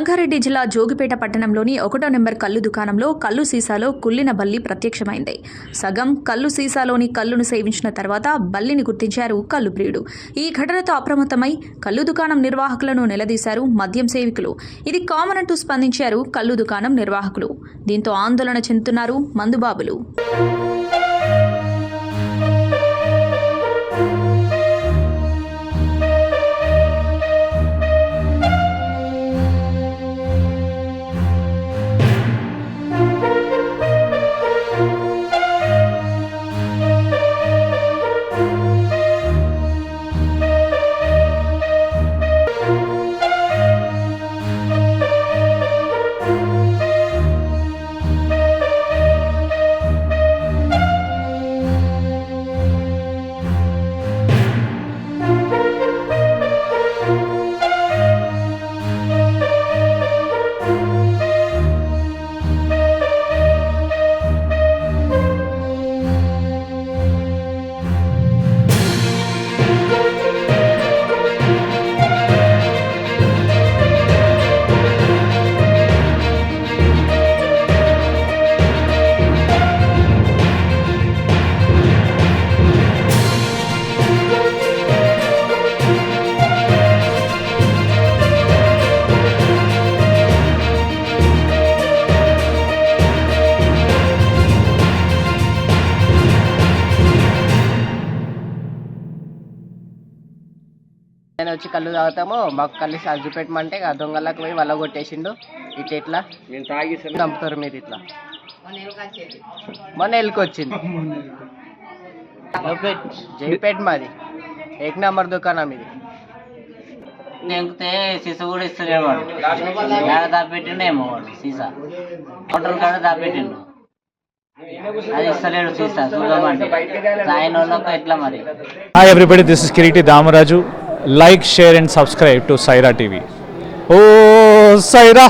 రంగారెడ్డి జిల్లా జోగిపేట పట్టణంలోని 1వ నెంబర్ కల్లు దుకాణంలో కల్లు సీసాలో కుళ్ళిన బల్లి ప్రత్యక్షమైంది. సగం కల్లు సీసాలోని కల్లును సేవించిన తర్వాత బల్లిని గుర్తించారు కల్లు ప్రియుడు. ఈ ఘటనతో అప్రమత్తమై కల్లు దుకాణం నిర్వాహకులను నిలదీశారు మద్యం సేవికులు. ఇది కామన్ అంటూ స్పందించారు కల్లు దుకాణం నిర్వాహకులు. దీంతో ఆందోళన చెందుతున్నారు మందుబాబులు. నేను వచ్చి కళ్ళు తాగుతామో మాకు కళ్ళు చూపెట్టమంటే దొంగలకు పోయి వల్ల కొట్టేసిండు. ఇట్లా ఎట్లా చంపుతారు మీరు ఇట్లా మొన్న ఎల్లుకొచ్చింది. జైపేట్ మాది 1 నెంబర్ దుకాణం ఇది. నెంగితే సీసా కూడా ఇస్తలేడు వాడు. ఏడ దాపెట్టిండేమో వాడు సీసా హోటల్ కాడ దాపెట్టిండు. అది ఇస్తలేడు సీసా చూడమంటే ఆయన వాళ్ళకు ఎట్లా మరి. Hi everybody, this is Kiriti Damaraju. Like, share and subscribe to Saira TV. Oh Saira!